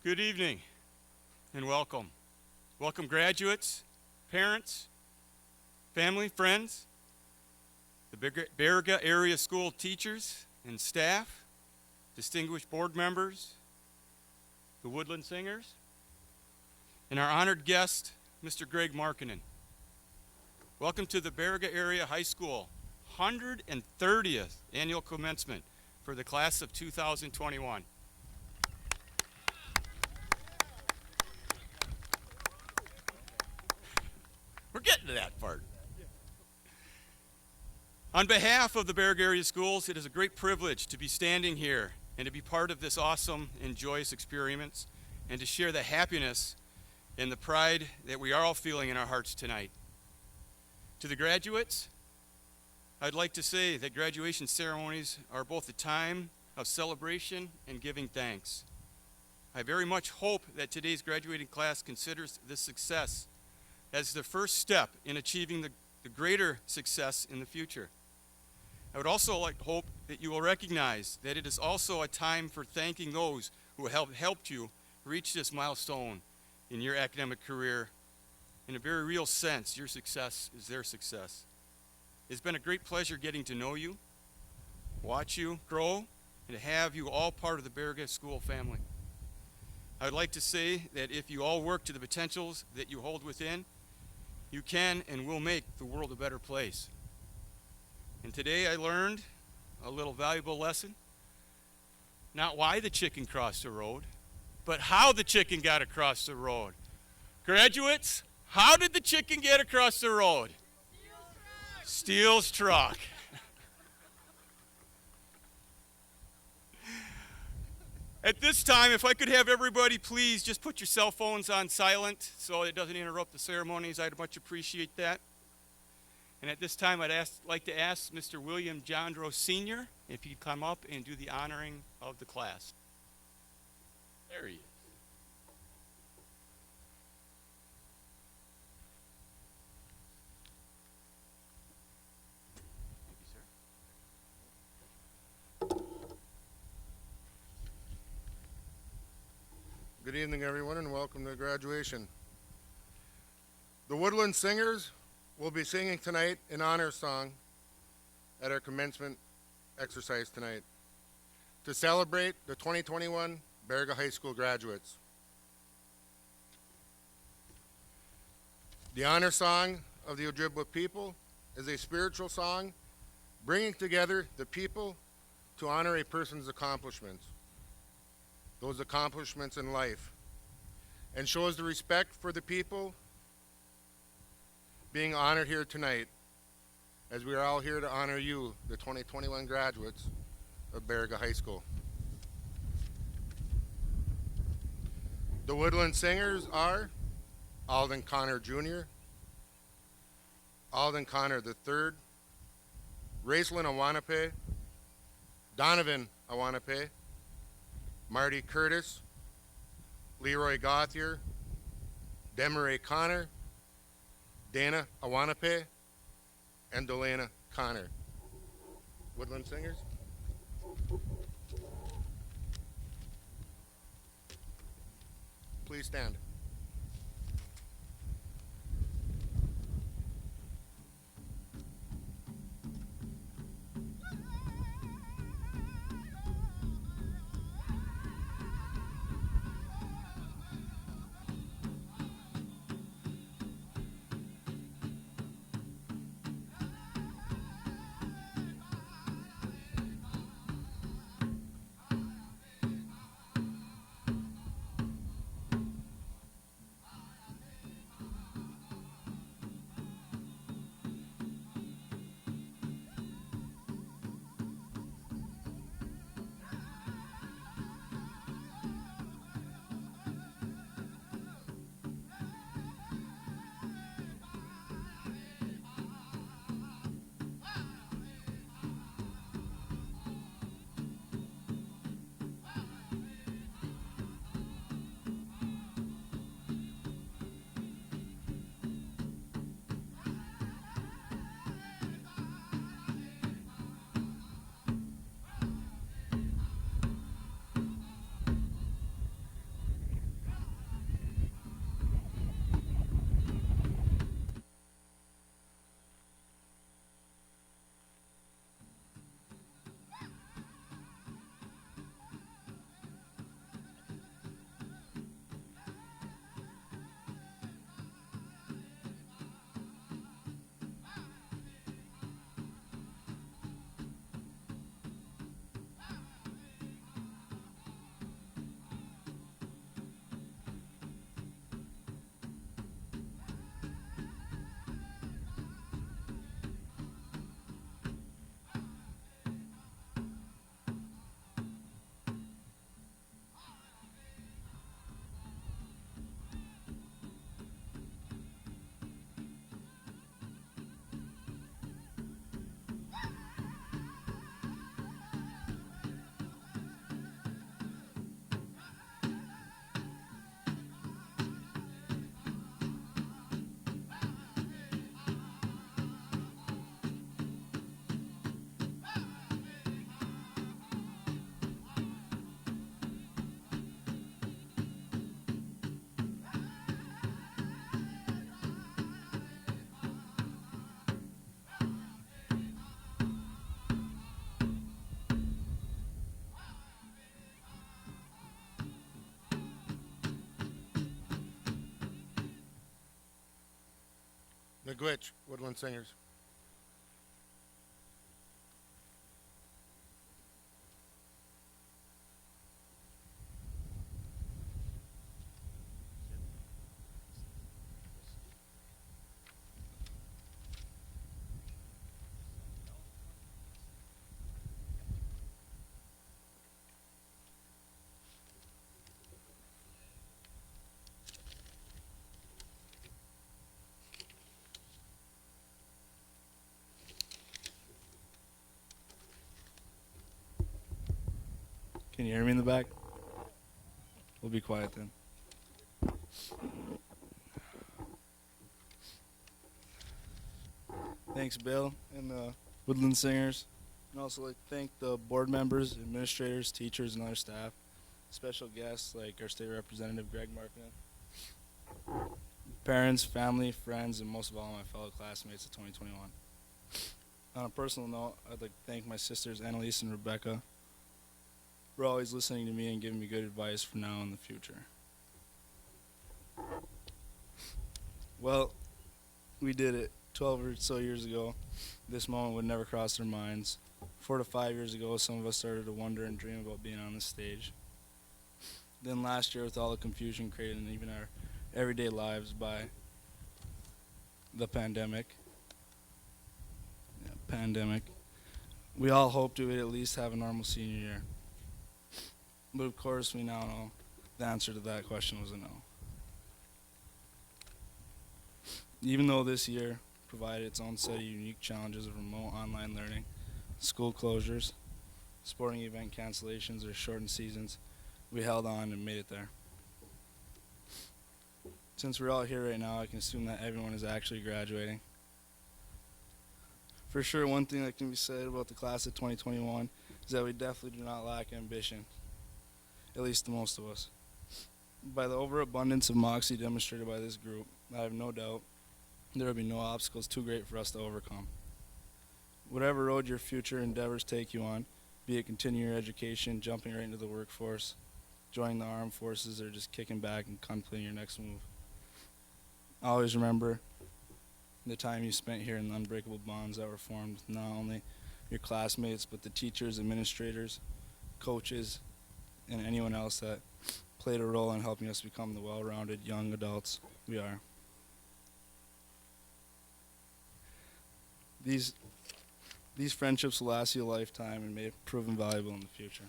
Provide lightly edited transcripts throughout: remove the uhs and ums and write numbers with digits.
Good evening and welcome. Welcome graduates, parents, family, friends, the Baraga area school teachers and staff, distinguished board members, the Woodland Singers, and our honored guest, Mr. Greg Markkinen. Welcome to the Baraga Area High School 130th annual commencement for the class of 2021. We're getting to that part. On behalf of the Baraga Area Schools, it is a great privilege to be standing here and to be part of this awesome and joyous experience and to share the happiness and the pride that we are all feeling in our hearts tonight. To the graduates, I'd like to say that graduation ceremonies are both a time of celebration and giving thanks. I very much hope that today's graduating class considers this success as the first step in achieving the greater success in the future. I would also like to hope that you will recognize that it is also a time for thanking those who have helped you reach this milestone in your academic career. In a very real sense, your success is their success. It's been a great pleasure getting to know you, watch you grow, and to have you all part of the Baraga School family. I would like to say that if you all work to the potentials that you hold within, you can and will make the world a better place. And today I learned a little valuable lesson. Not why the chicken crossed the road, but how the chicken got across the road. Graduates, how did the chicken get across the road? Steele's truck. At this time, if I could have everybody please just put your cell phones on silent so it doesn't interrupt the ceremonies, I'd much appreciate that. And at this time, I'd like to ask Mr. William Jandro Sr. if he'd come up and do the honoring of the class. There he is. Good evening, everyone, and welcome to graduation. The Woodland Singers will be singing tonight an honor song at our commencement exercise tonight to celebrate the 2021 Baraga High School graduates. The honor song of the Ojibwa people is a spiritual song bringing together the people to honor a person's accomplishments, those accomplishments in life, and shows the respect for the people being honored here tonight, as we are all here to honor you, the 2021 graduates of Baraga High School. The Woodland Singers are Alden Connor Jr., Alden Connor III, Raceland Awanape, Donovan Awanape, Marty Curtis, Leroy Gauthier, Demaray Connor, Dana Awanape, and Delana Connor. Woodland Singers. Please stand. Miigwech, Woodland Singers. Can you hear me in the back? We'll be quiet then. Thanks, Bill and the Woodland Singers. And also like to thank the board members, administrators, teachers, and other staff. Special guests like our state representative, Greg Markman. Parents, family, friends, and most of all my fellow classmates of 2021. On a personal note, I'd like to thank my sisters, Annalise and Rebecca, for always listening to me and giving me good advice for now and the future. Well, we did it 12 or so years ago. This moment would never cross our minds. 4 to 5 years ago, some of us started to wonder and dream about being on this stage. Then last year, with all the confusion created in even our everyday lives by the pandemic, we all hoped we would at least have a normal senior year. But of course, we now know the answer to that question was a no. Even though this year provided its own set of unique challenges of remote online learning, school closures, sporting event cancellations, or shortened seasons, we held on and made it there. Since we're all here right now, I can assume that everyone is actually graduating. For sure, one thing that can be said about the class of 2021 is that we definitely do not lack ambition, at least the most of us. By the overabundance of moxie demonstrated by this group, I have no doubt there will be no obstacles too great for us to overcome. Whatever road your future endeavors take you on, be it continuing your education, jumping right into the workforce, joining the armed forces, or just kicking back and contemplating your next move, always remember the time you spent here and the unbreakable bonds that were formed with not only your classmates, but the teachers, administrators, coaches, and anyone else that played a role in helping us become the well-rounded young adults we are. These friendships will last you a lifetime and may prove invaluable in the future.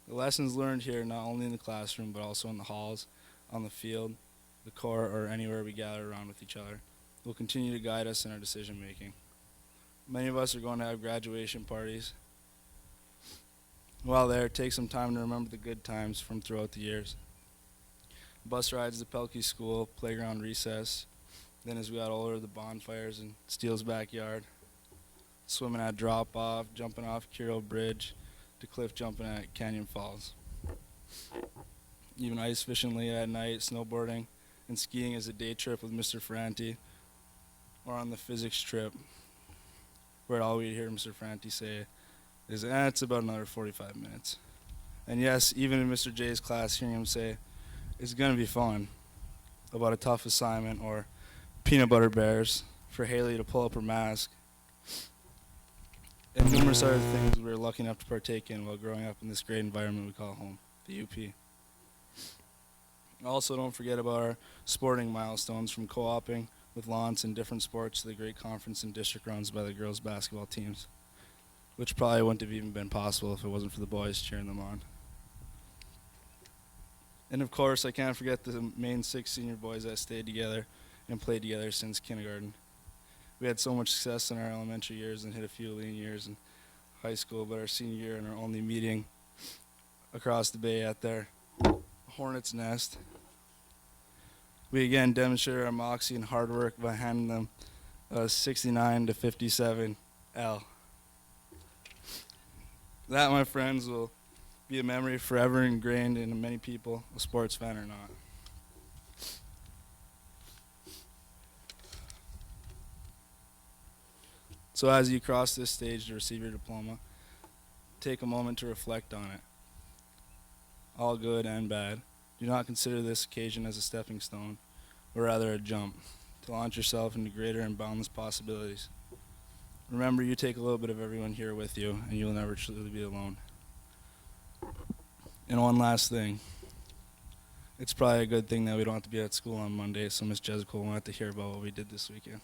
The lessons learned here, not only in the classroom, but also in the halls, on the field, the core, or anywhere we gather around with each other, will continue to guide us in our decision making. Many of us are going to have graduation parties. While there, take some time to remember the good times from throughout the years. Bus rides to Pelkey School, playground recess, then as we got older, the bonfires in Steele's backyard, swimming at drop-off, jumping off Kiro Bridge, to cliff jumping at Canyon Falls. Even ice fishing late at night, snowboarding, and skiing as a day trip with Mr. Franti, or on the physics trip, where all we'd hear Mr. Franti say is, it's about another 45 minutes. And yes, even in Mr. J's class, hearing him say, it's going to be fun, about a tough assignment, or peanut butter bears for Haley to pull up her mask, and numerous other things we were lucky enough to partake in while growing up in this great environment we call home, the UP. Also, don't forget about our sporting milestones, from co-oping with Lawrence in different sports to the great conference and district runs by the girls' basketball teams, which probably wouldn't have even been possible if it wasn't for the boys cheering them on. And of course, I can't forget the main 6 senior boys that stayed together and played together since kindergarten. We had so much success in our elementary years and hit a few lean years in high school, but our senior year and our only meeting across the bay at their hornet's nest, we again demonstrated our moxie and hard work by handing them a 69 to 57 L. That, my friends, will be a memory forever ingrained in many people, a sports fan or not. So as you cross this stage to receive your diploma, take a moment to reflect on it. All good and bad. Do not consider this occasion as a stepping stone, but rather a jump, to launch yourself into greater and boundless possibilities. Remember, you take a little bit of everyone here with you, and you'll never truly be alone. And one last thing. It's probably a good thing that we don't have to be at school on Monday, so Miss Jessica won't have to hear about what we did this weekend.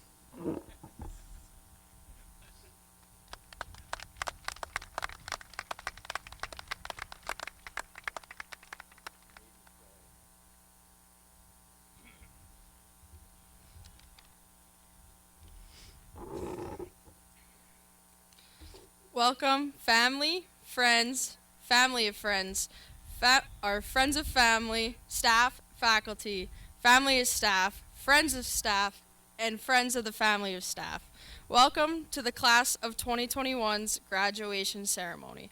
Welcome, family, friends, family of friends, our friends of family, staff, faculty, family of staff, and friends of the family of staff. Welcome to the class of 2021's graduation ceremony.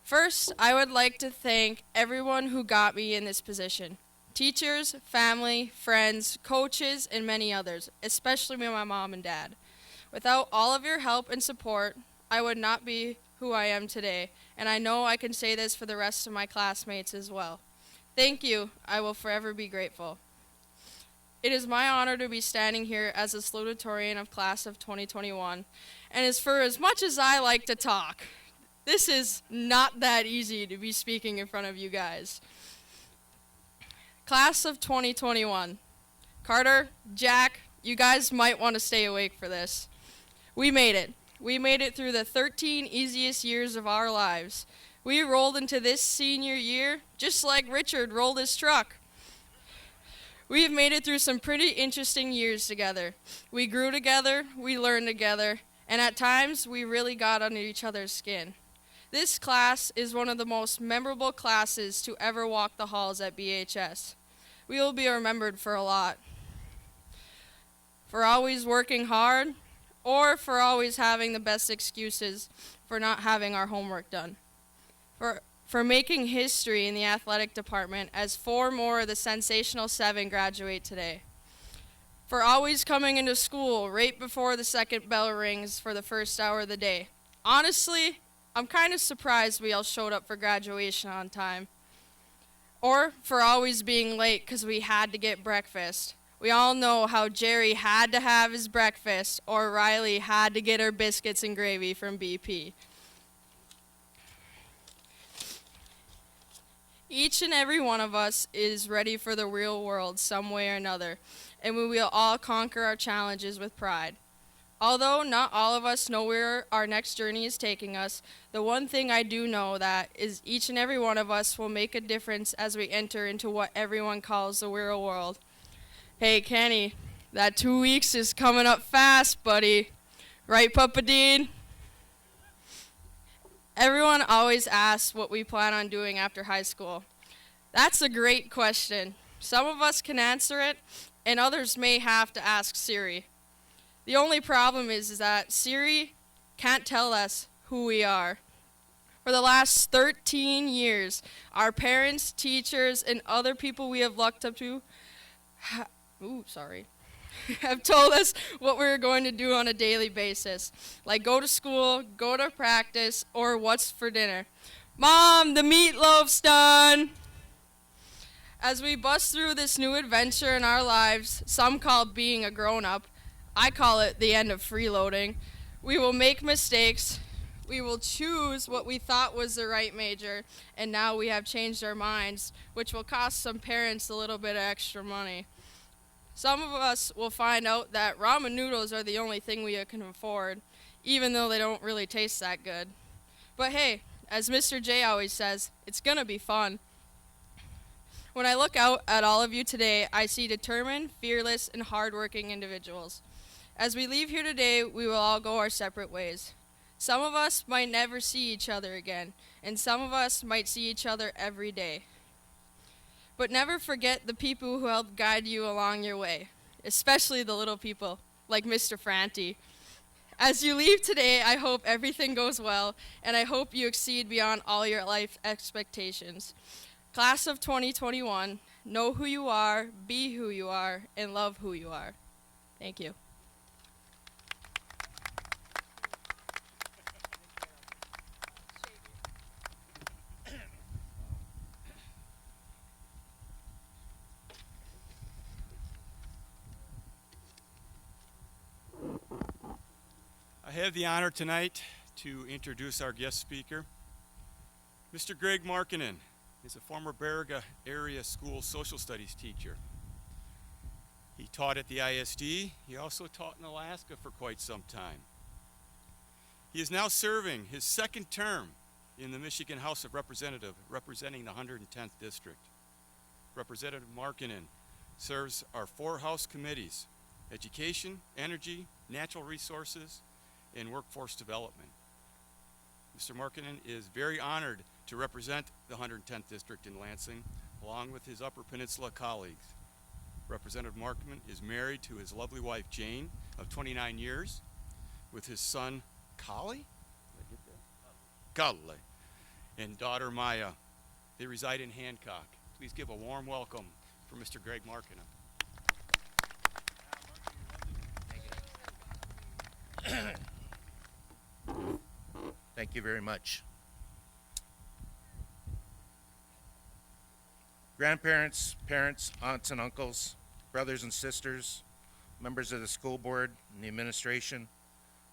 First, I would like to thank everyone who got me in this position. Teachers, family, friends, coaches, and many others, especially my mom and dad. Without all of your help and support, I would not be who I am today, and I know I can say this for the rest of my classmates as well. Thank you. I will forever be grateful. It is my honor to be standing here as a salutatorian of class of 2021, and as for as much as I like to talk, this is not that easy to be speaking in front of you guys. Class of 2021. Carter, Jack, you guys might want to stay awake for this. We made it. We made it through the 13 easiest years of our lives. We rolled into this senior year just like Richard rolled his truck. We've made it through some pretty interesting years together. We grew together, we learned together, and at times we really got under each other's skin. This class is one of the most memorable classes to ever walk the halls at BHS. We will be remembered for a lot. For always working hard, or for always having the best excuses for not having our homework done. For making history in the athletic department as 4 more of the sensational 7 graduate today. For always coming into school right before the second bell rings for the first hour of the day. Honestly, I'm kind of surprised we all showed up for graduation on time. Or for always being late because we had to get breakfast. We all know how Jerry had to have his breakfast, or Riley had to get her biscuits and gravy from BP. Each and every one of us is ready for the real world some way or another, and we will all conquer our challenges with pride. Although not all of us know where our next journey is taking us, the one thing I do know that is each and every one of us will make a difference as we enter into what everyone calls the real world. Hey, Kenny, that 2 weeks is coming up fast, buddy. Right, Papa Dean? Everyone always asks what we plan on doing after high school. That's a great question. Some of us can answer it, and others may have to ask Siri. The only problem is that Siri can't tell us who we are. For the last 13 years, our parents, teachers, and other people we have looked up to have told us what we're going to do on a daily basis, like go to school, go to practice, or what's for dinner. Mom, the meatloaf's done! As we bust through this new adventure in our lives, some call being a grown-up, I call it the end of freeloading. We will make mistakes, we will choose what we thought was the right major, and now we have changed our minds, which will cost some parents a little bit of extra money. Some of us will find out that ramen noodles are the only thing we can afford, even though they don't really taste that good. But hey, as Mr. J always says, it's gonna be fun. When I look out at all of you today, I see determined, fearless, and hardworking individuals. As we leave here today, we will all go our separate ways. Some of us might never see each other again, and some of us might see each other every day. But never forget the people who helped guide you along your way, especially the little people, like Mr. Franti. As you leave today, I hope everything goes well, and I hope you exceed beyond all your life expectations. Class of 2021, know who you are, be who you are, and love who you are. Thank you. I have the honor tonight to introduce our guest speaker. Mr. Greg Markkinen is a former Baraga area school social studies teacher. He taught at the ISD. He also taught in Alaska for quite some time. He is now serving his second term in the Michigan House of Representatives, representing the 110th District. Representative Markkinen serves our 4 House committees: Education, Energy, Natural Resources, and Workforce Development. Mr. Markkinen is very honored to represent the 110th District in Lansing, along with his Upper Peninsula colleagues. Representative Markkinen is married to his lovely wife, Jane, of 29 years, with his son, Kali? Kali, and daughter, Maya. They reside in Hancock. Please give a warm welcome for Mr. Greg Markkinen. Thank you very much. Grandparents, parents, aunts and uncles, brothers and sisters, members of the school board and the administration,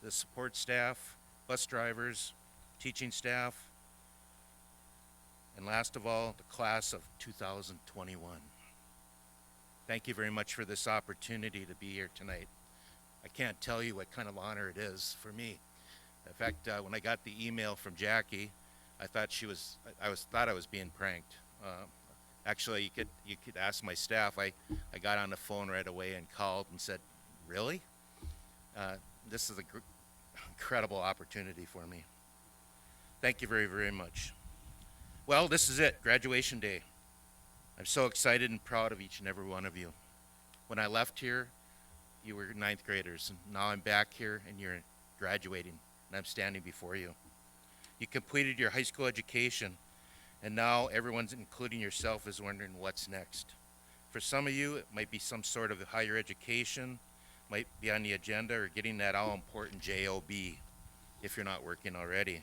the support staff, bus drivers, teaching staff, and last of all, the class of 2021. Thank you very much for this opportunity to be here tonight. I can't tell you what kind of honor it is for me. In fact, when I got the email from Jackie, I thought I was being pranked. Actually, you could ask my staff. I got on the phone right away and called and said, "Really? This is an incredible opportunity for me. Thank you very, very much." Well, this is it, graduation day. I'm so excited and proud of each and every one of you. When I left here, you were 9th graders, and now I'm back here and you're graduating, and I'm standing before you. You completed your high school education, and now everyone's, including yourself, is wondering what's next. For some of you, it might be some sort of higher education, might be on the agenda, or getting that all-important JOB if you're not working already.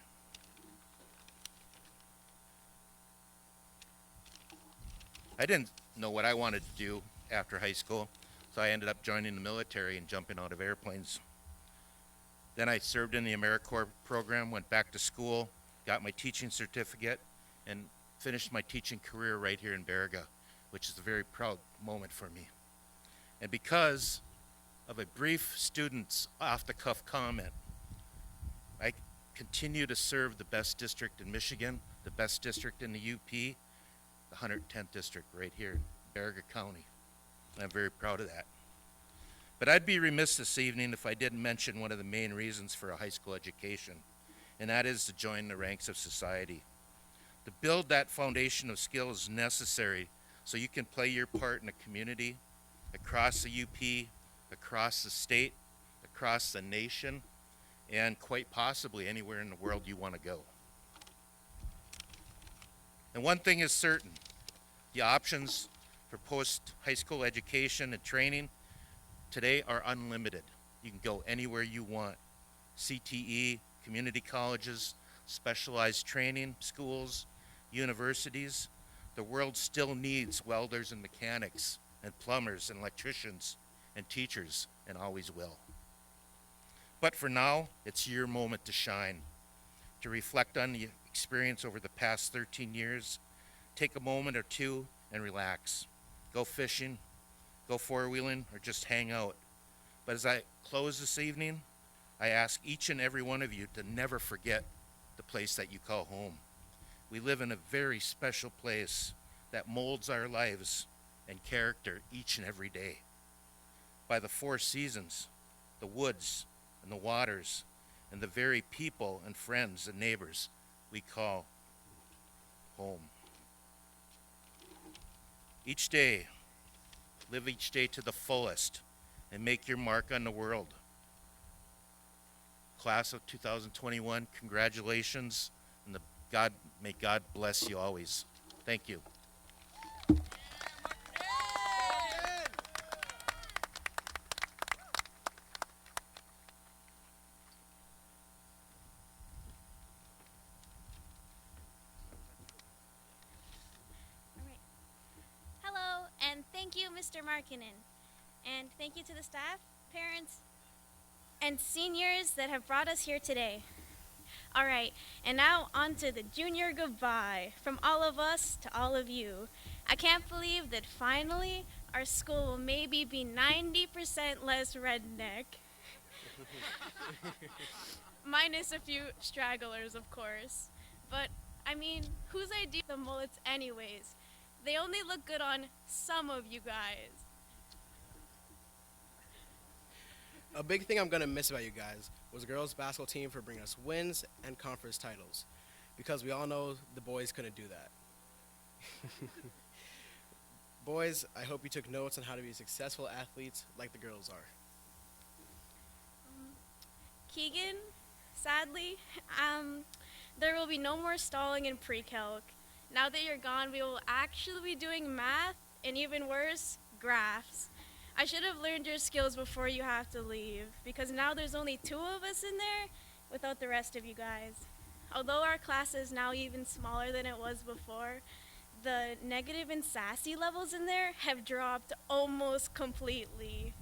I didn't know what I wanted to do after high school, so I ended up joining the military and jumping out of airplanes. Then I served in the AmeriCorps program, went back to school, got my teaching certificate, and finished my teaching career right here in Baraga, which is a very proud moment for me. And because of a brief student's off-the-cuff comment, I continue to serve the best district in Michigan, the best district in the UP, the 110th District right here in Baraga County. And I'm very proud of that. But I'd be remiss this evening if I didn't mention one of the main reasons for a high school education, and that is to join the ranks of society. To build that foundation of skills necessary so you can play your part in the community, across the UP, across the state, across the nation, and quite possibly anywhere in the world you want to go. And one thing is certain, the options for post-high school education and training today are unlimited. You can go anywhere you want. CTE, community colleges, specialized training schools, universities. The world still needs welders and mechanics and plumbers and electricians and teachers, and always will. But for now, it's your moment to shine, to reflect on the experience over the past 13 years, take a moment or two and relax. Go fishing, go four-wheeling, or just hang out. But as I close this evening, I ask each and every one of you to never forget the place that you call home. We live in a very special place that molds our lives and character each and every day. By the 4 seasons, the woods and the waters, and the very people and friends and neighbors we call home. Each day, live each day to the fullest and make your mark on the world. Class of 2021, congratulations, and may God bless you always. Thank you. Hello, and thank you, Mr. Markkinen. And thank you to the staff, parents, and seniors that have brought us here today. All right, and now on to the junior goodbye from all of us to all of you. I can't believe that finally our school will maybe be 90% less redneck. Minus a few stragglers, of course. But, I mean, whose idea the mullets anyways? They only look good on some of you guys. A big thing I'm going to miss about you guys was the girls' basketball team for bringing us wins and conference titles. Because we all know the boys couldn't do that. Boys, I hope you took notes on how to be successful athletes like the girls are. Keegan, sadly, there will be no more stalling in pre-calc. Now that you're gone, we will actually be doing math, and even worse, graphs. I should have learned your skills before you have to leave, because now there's only 2 of us in there without the rest of you guys. Although our class is now even smaller than it was before, the negative and sassy levels in there have dropped almost completely.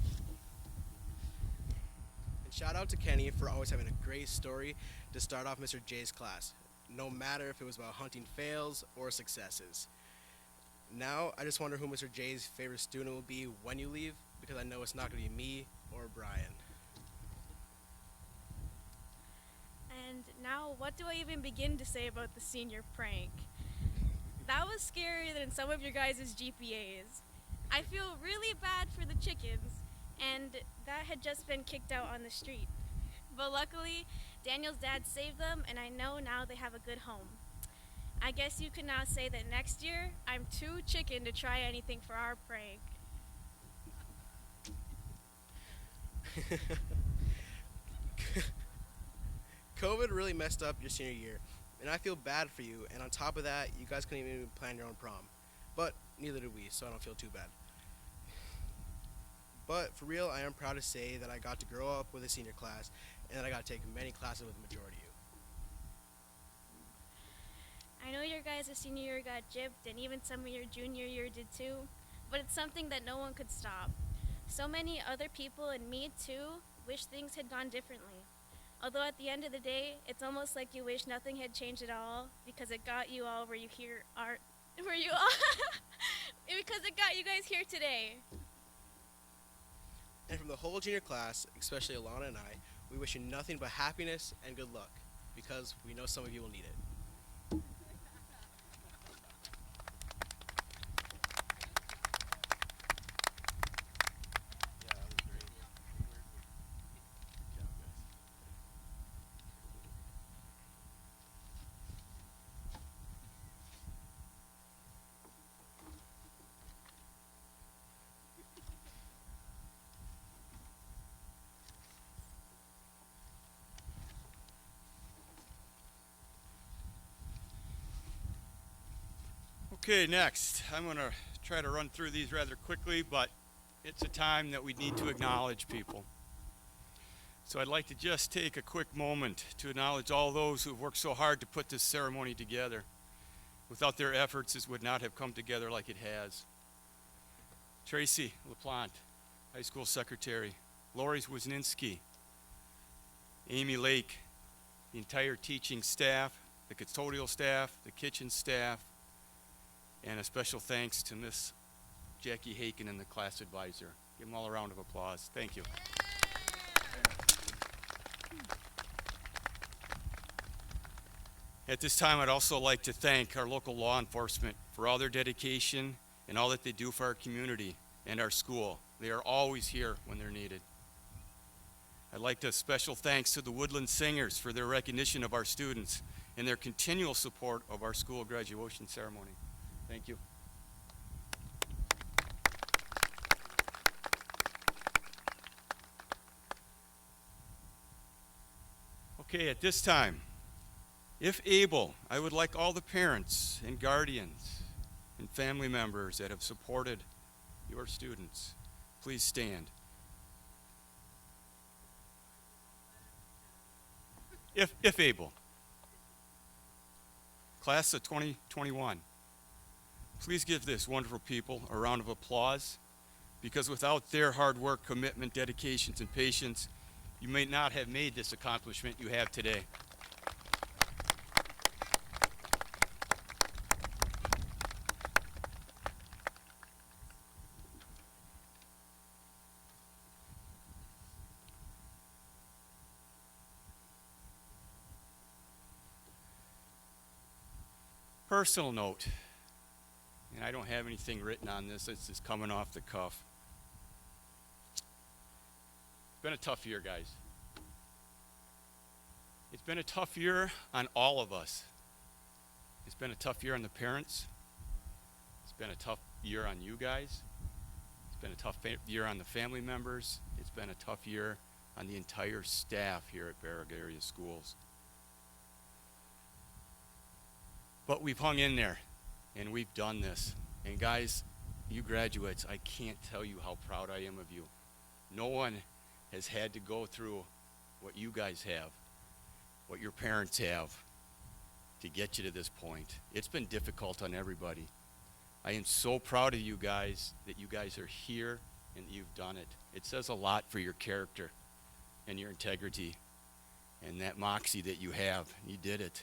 And shout out to Kenny for always having a great story to start off Mr. J's class, no matter if it was about hunting fails or successes. Now, I just wonder who Mr. J's favorite student will be when you leave, because I know it's not going to be me or Brian. And now, what do I even begin to say about the senior prank? That was scarier than some of your guys' GPAs. I feel really bad for the chickens, and that had just been kicked out on the street. But luckily, Daniel's dad saved them, and I know now they have a good home. I guess you could now say that next year, I'm too chicken to try anything for our prank. COVID really messed up your senior year, and I feel bad for you, and on top of that, you guys couldn't even plan your own prom. But neither did we, so I don't feel too bad. But for real, I am proud to say that I got to grow up with a senior class, and that I got to take many classes with the majority of you. I know your guys' senior year got gypped, and even some of your junior year did too, but it's something that no one could stop. So many other people, and me too, wish things had gone differently. Although at the end of the day, it's almost like you wish nothing had changed at all, because it got you all where you here are, where you all, because it got you guys here today. And from the whole junior class, especially Alana and I, we wish you nothing but happiness and good luck, because we know some of you will need it. Okay, next, I'm going to try to run through these rather quickly, but it's a time that we need to acknowledge people. So I'd like to just take a quick moment to acknowledge all those who have worked so hard to put this ceremony together. Without their efforts, this would not have come together like it has. Tracy LaPlante, high school secretary. Lori Wisniewski, Amy Lake, the entire teaching staff, the custodial staff, the kitchen staff, and a special thanks to Miss Jackie Haken and the class advisor. Give them all a round of applause. Thank you. At this time, I'd also like to thank our local law enforcement for all their dedication and all that they do for our community and our school. They are always here when they're needed. I'd like to special thanks to the Woodland Singers for their recognition of our students and their continual support of our school graduation ceremony. Thank you. Okay, at this time, if able, I would like all the parents and guardians and family members that have supported your students, please stand. If able. Class of 2021. Please give this wonderful people a round of applause, because without their hard work, commitment, dedications, and patience, you may not have made this accomplishment you have today. Personal note, and I don't have anything written on this, it's just coming off the cuff. It's been a tough year, guys. It's been a tough year on all of us. It's been a tough year on the parents. It's been a tough year on you guys. It's been a tough year on the family members. It's been a tough year on the entire staff here at Baraga Area Schools. But we've hung in there, and we've done this. And guys, you graduates, I can't tell you how proud I am of you. No one has had to go through what you guys have, what your parents have, to get you to this point. It's been difficult on everybody. I am so proud of you guys that you guys are here and you've done it. It says a lot for your character and your integrity and that moxie that you have. You did it.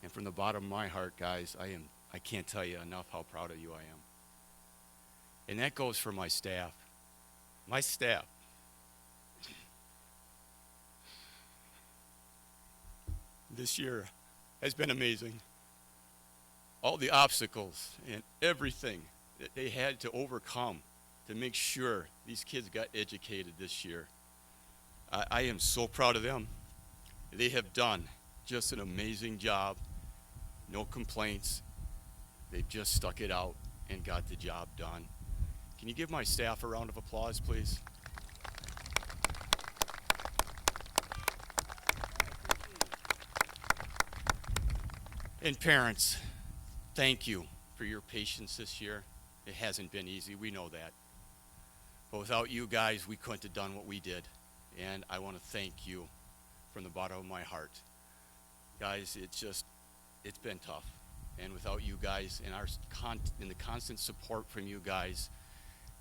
And from the bottom of my heart, guys, I can't tell you enough how proud of you I am. And that goes for my staff. My staff. This year has been amazing. All the obstacles and everything that they had to overcome to make sure these kids got educated this year. I am so proud of them. They have done just an amazing job. No complaints. They've just stuck it out and got the job done. Can you give my staff a round of applause, please? And parents, thank you for your patience this year. It hasn't been easy, we know that. But without you guys, we couldn't have done what we did. And I want to thank you from the bottom of my heart. Guys, it's been tough. And without you guys and the constant support from you guys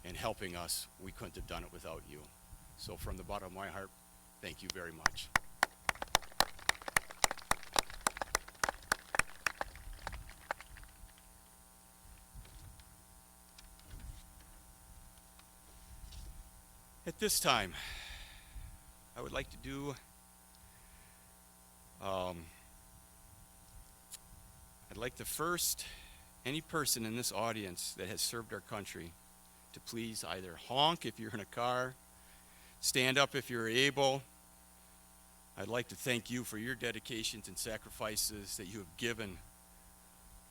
and helping us, we couldn't have done it without you. So from the bottom of my heart, thank you very much. At this time, I would like to do I'd like any person in this audience that has served our country to please either honk if you're in a car, stand up if you're able. I'd like to thank you for your dedications and sacrifices that you have given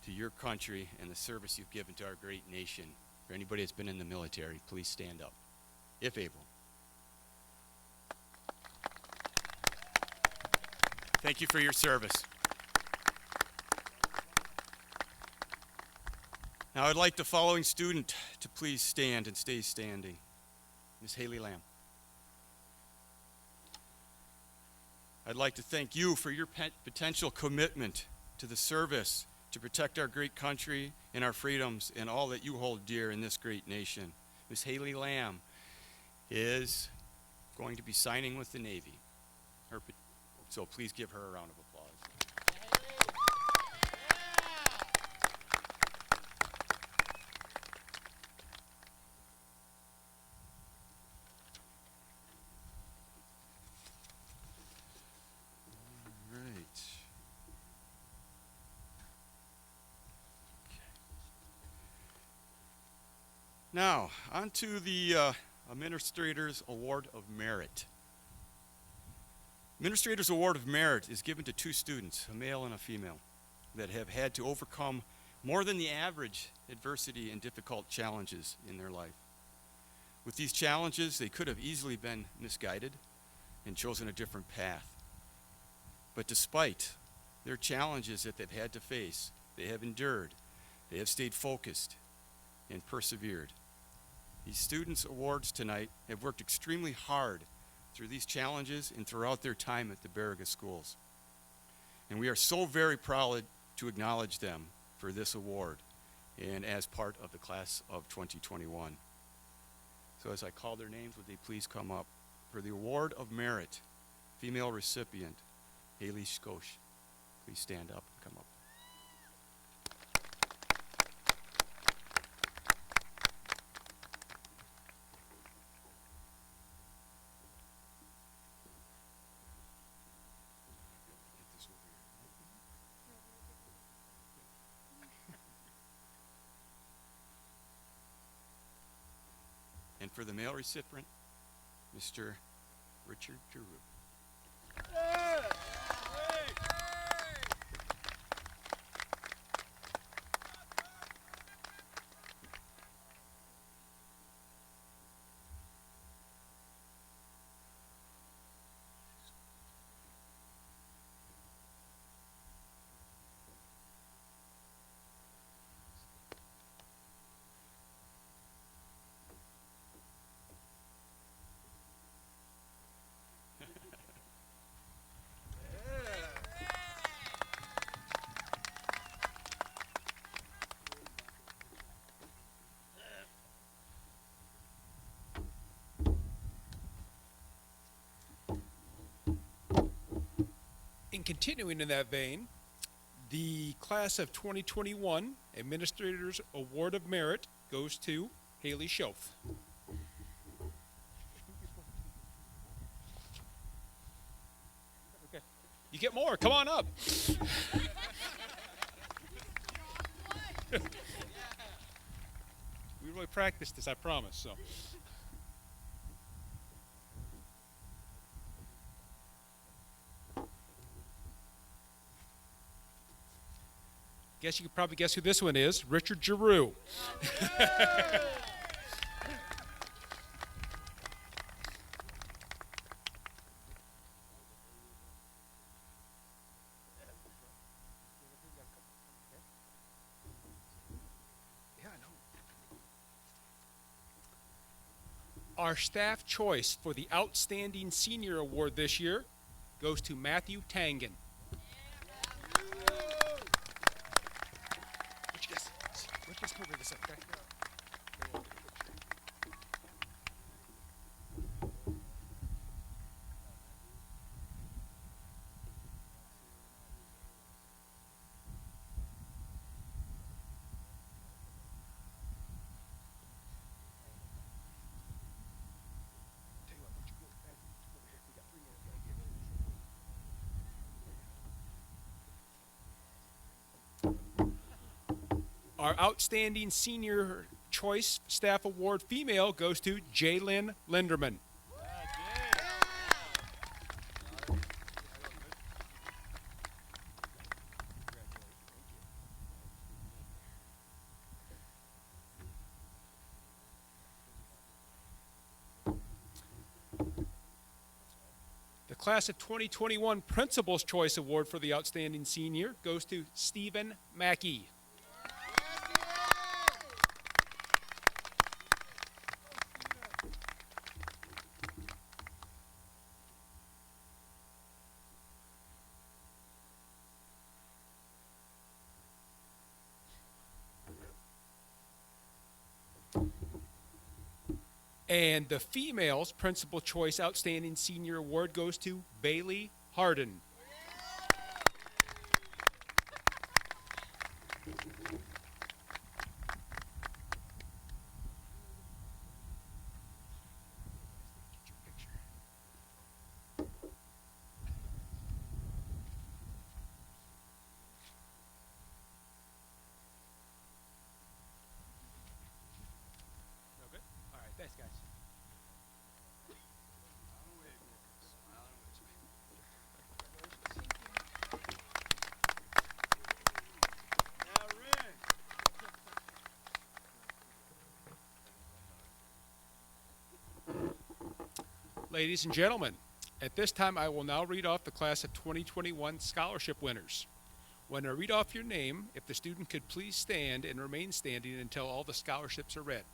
to your country and the service you've given to our great nation. For anybody that's been in the military, please stand up, if able. Thank you for your service. Now I'd like the following student to please stand and stay standing. Ms. Haley Lamb. I'd like to thank you for your potential commitment to the service to protect our great country and our freedoms and all that you hold dear in this great nation. Ms. Haley Lamb is going to be signing with the Navy. So please give her a round of applause. All right. Okay. Now, on to the Administrator's Award of Merit. Administrator's Award of Merit is given to two students, a male and a female, that have had to overcome more than the average adversity and difficult challenges in their life. With these challenges, they could have easily been misguided and chosen a different path. But despite their challenges that they've had to face, they have endured, they have stayed focused, and persevered. These students' awards tonight have worked extremely hard through these challenges and throughout their time at the Baraga schools. And we are so very proud to acknowledge them for this award and as part of the class of 2021. So as I call their names, would they please come up? for the Award of Merit, female recipient, Haley Skosh. Please stand up and come up. And for the male recipient, Mr. Richard Giroux. And continuing in that vein, the class of 2021 Administrators Award of Merit goes to Haley Schoaf. Okay. You get more. Come on up. We really practiced this, I promise. So. Guess you could probably guess who this one is, Richard Giroux. Our staff choice for the Outstanding Senior Award this year goes to Matthew Tangen. Our Outstanding Senior Choice Staff Award female goes to Jaylyn Linderman. The Class of 2021 Principal's Choice Award for the Outstanding Senior goes to Stephen Mackey. And the female's Principal Choice Outstanding Senior Award goes to Bailey Harden. Okay. All right, thanks, guys. Ladies and gentlemen, at this time I will now read off the Class of 2021 scholarship winners. When I read off your name, if the student could please stand and remain standing until all the scholarships are read.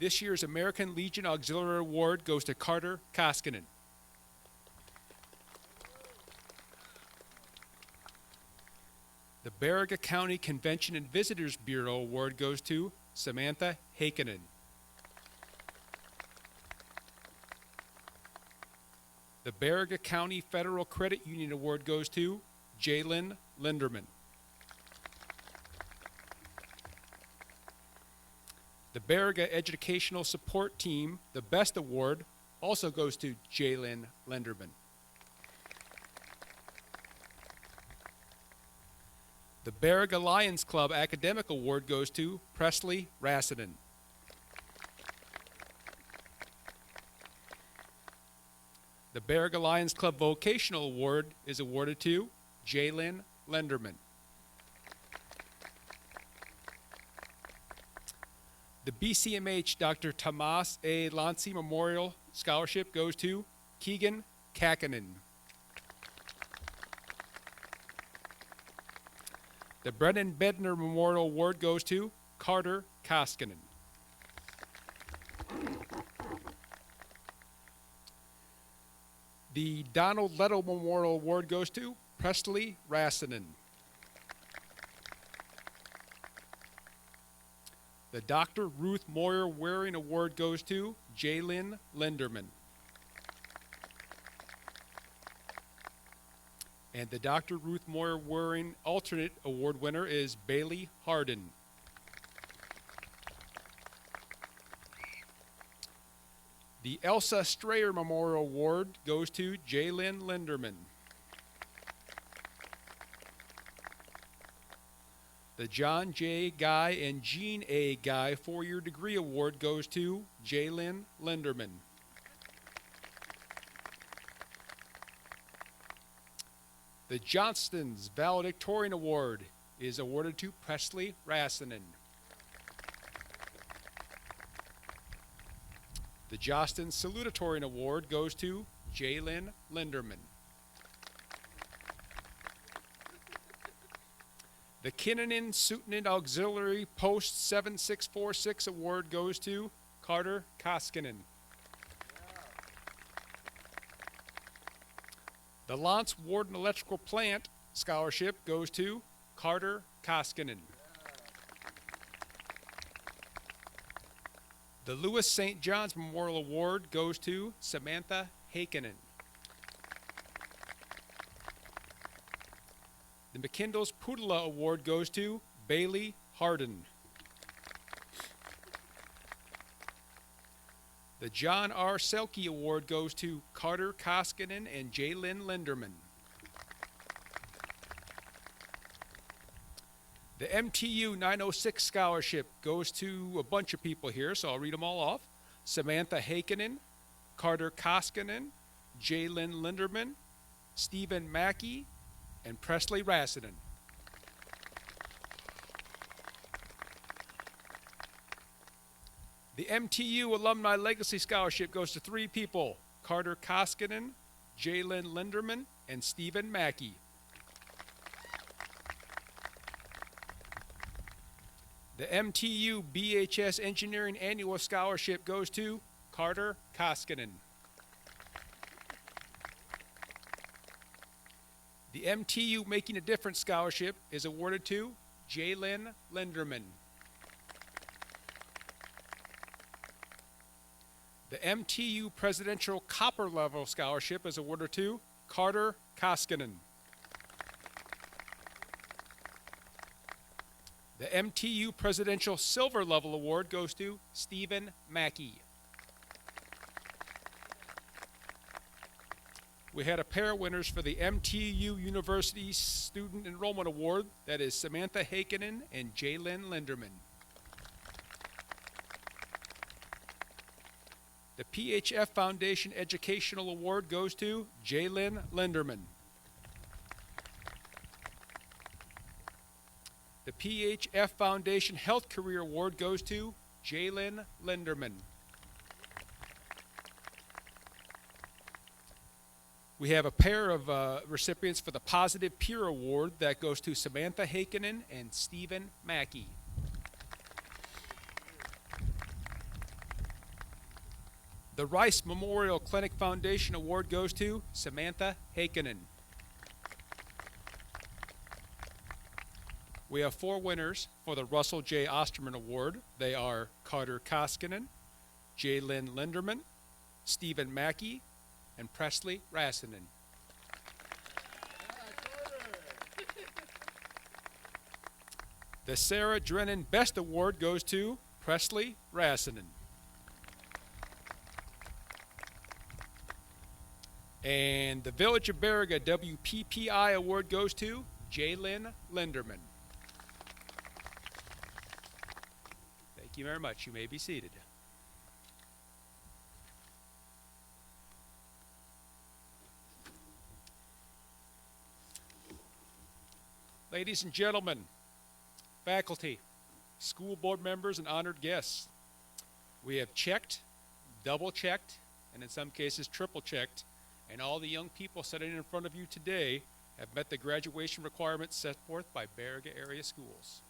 This year's American Legion Auxiliary Award goes to Carter Koskinen. The Baraga County Convention and Visitors Bureau Award goes to Samantha Hakinen. The Baraga County Federal Credit Union Award goes to Jalen Linderman. The Baraga Educational Support Team, the Best Award, also goes to Jalen Linderman. The Baraga Lions Club Academic Award goes to Presley Rassinen. The Baraga Lions Club Vocational Award is awarded to Jalen Lenderman. The BCMH Dr. Tomas A. Lancy Memorial Scholarship goes to Keegan Kakinen. The Brennan Bedner Memorial Award goes to Carter Koskinen. The Donald Leto Memorial Award goes to Presley Rassinen. The Dr. Ruth Moyer Waring Award goes to Jalen Linderman. And the Dr. Ruth Moyer Waring Alternate Award winner is Bailey Harden. The Elsa Strayer Memorial Award goes to Jalen Linderman. The John J. Guy and Jean A. Guy 4-year degree award goes to Jalen Linderman. The Johnston's Valedictorian Award is awarded to Presley Rassinen. The Johnston Salutatorian Award goes to Jalen Linderman. The Kinnanen Sootanen Auxiliary Post 7646 Award goes to Carter Koskinen. The Lance Warden Electrical Plant Scholarship goes to Carter Koskinen. The Lewis St. John's Memorial Award goes to Samantha Hakinen. The McKindle's Pudula Award goes to Bailey Harden. The John R. Selke Award goes to Carter Koskinen and Jalen Linderman. The MTU 906 Scholarship goes to a bunch of people here, so I'll read them all off. Samantha Hakinen, Carter Koskinen, Jalen Linderman, Stephen Mackey, and Presley Rassinen. The MTU Alumni Legacy Scholarship goes to 3 people, Carter Koskinen, Jalen Linderman, and Stephen Mackey. The MTU BHS Engineering Annual Scholarship goes to Carter Koskinen. The MTU Making a Difference Scholarship is awarded to Jalen Linderman. The MTU Presidential Copper Level Scholarship is awarded to Carter Koskinen. The MTU Presidential Silver Level Award goes to Stephen Mackey. We had a pair of winners for the MTU University Student Enrollment Award. That is Samantha Hakinen and Jalen Linderman. The PHF Foundation Educational Award goes to Jalen Linderman. The PHF Foundation Health Career Award goes to Jalen Linderman. We have a pair of recipients for the Positive Peer Award that goes to Samantha Hakinen and Stephen Mackey. The Rice Memorial Clinic Foundation Award goes to Samantha Hakinen. We have 4 winners for the Russell J. Osterman Award. They are Carter Koskinen, Jalen Linderman, Stephen Mackey, and Presley Rassinen. The Sarah Drennan Best Award goes to Presley Rassinen. And the Village of Baraga WPPI Award goes to Jalen Linderman. Thank you very much. You may be seated. Ladies and gentlemen, faculty, school board members, and honored guests, we have checked, double-checked, and in some cases triple-checked, and all the young people sitting in front of you today have met the graduation requirements set forth by Baraga area schools.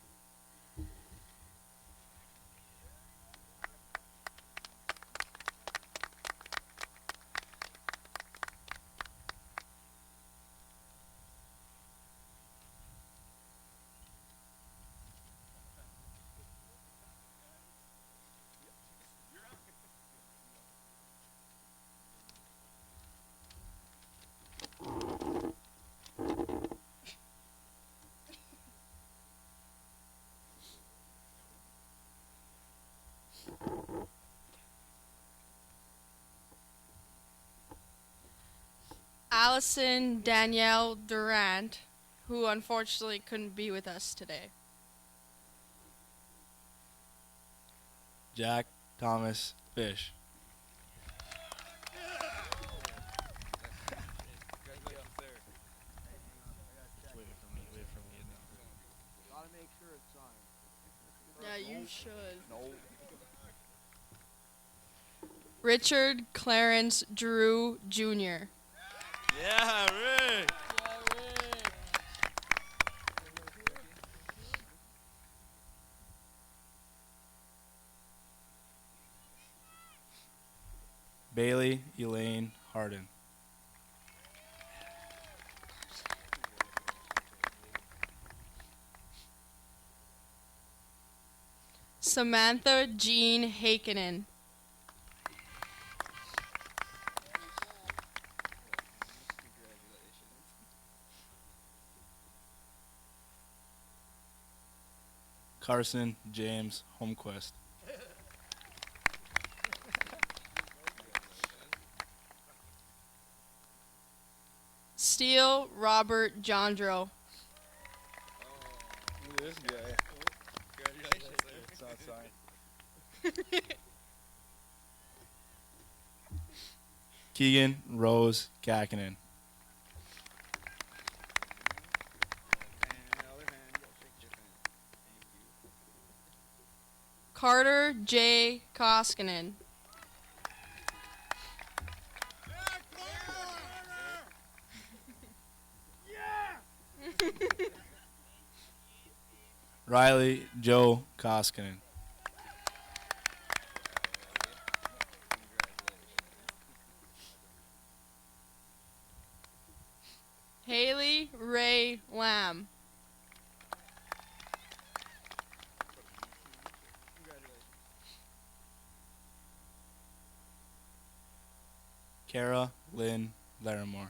Allison Danielle Durant, who unfortunately couldn't be with us today. Jack Thomas Fish. Yeah, you should. No. Richard Clarence Drew Jr. Yeah, Rick. Bailey Elaine Harden. Samantha Jean Hakenen. Carson James Holmquist. Steele Robert Jondro. This guy. Keegan Rose Kakinen. Carter J. Koskinen. Riley Joe Koskinen. Haley Ray Lamb. Kara Lynn Larimore.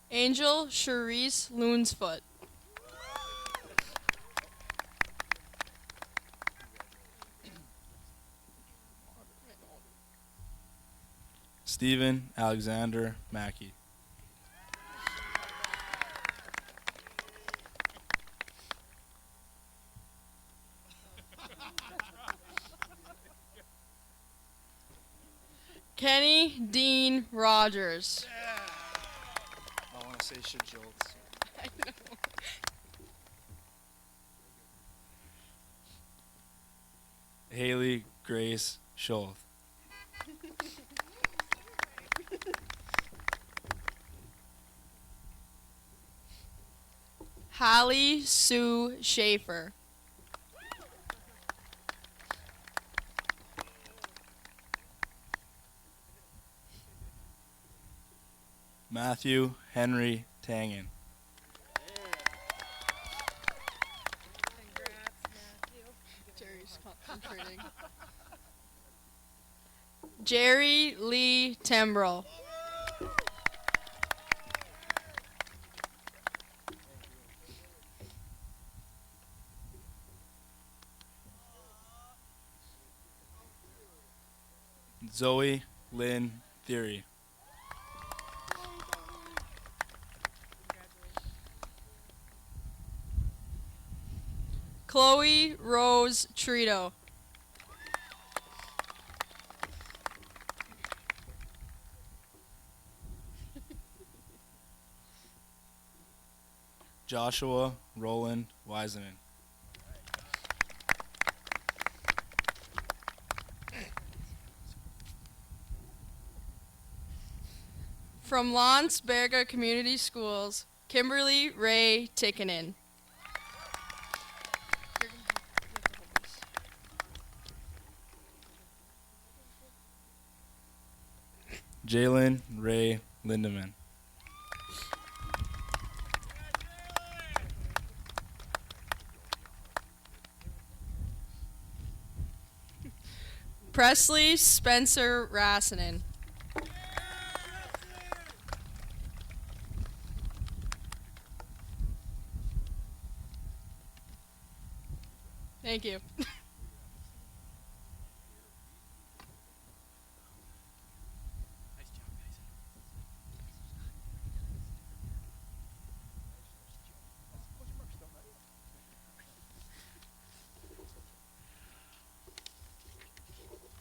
Angel Charisse Loonsfoot. Stephen Alexander Mackey. Kenny Dean Rogers. I want to say Shajolts. I know. Haley Grace Schultz. Holly Sue Schaefer. Matthew Henry Tangen. Jerry's Jerry Lee Tembrell. Zoe Lynn Theory. Chloe Rose Trito. Joshua Roland Wiseman. From Lance Baraga Community Schools, Kimberly Ray Tickenen. Jalen Ray Lindeman. Presley Spencer Rassinen. Thank you.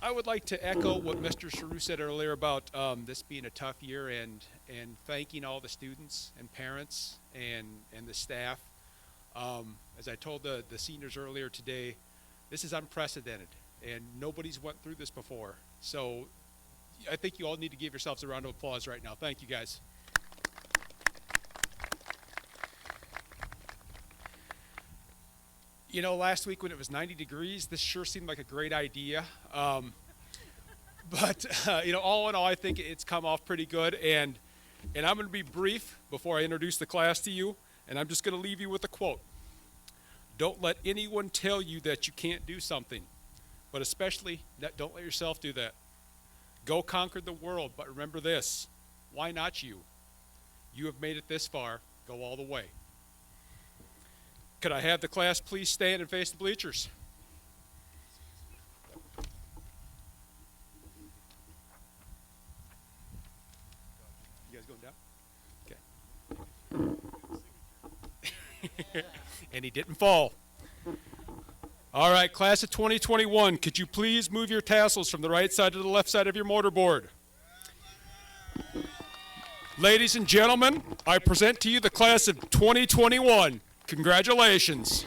I would like to echo what Mr. Charoux said earlier about this being a tough year and thanking all the students and parents and the staff. As I told the seniors earlier today, this is unprecedented and nobody's went through this before. So I think you all need to give yourselves a round of applause right now. Thank you, guys. You know, last week when it was 90 degrees, this sure seemed like a great idea. But you know, all in all, I think it's come off pretty good. And I'm going to be brief before I introduce the class to you. And I'm just going to leave you with a quote. Don't let anyone tell you that you can't do something, but especially don't let yourself do that. Go conquer the world, but remember this, why not you? You have made it this far, go all the way. Could I have the class please stand and face the bleachers? You guys going down? Okay. And he didn't fall. All right, class of 2021, could you please move your tassels from the right side to the left side of your mortarboard? Ladies and gentlemen, I present to you the class of 2021. Congratulations.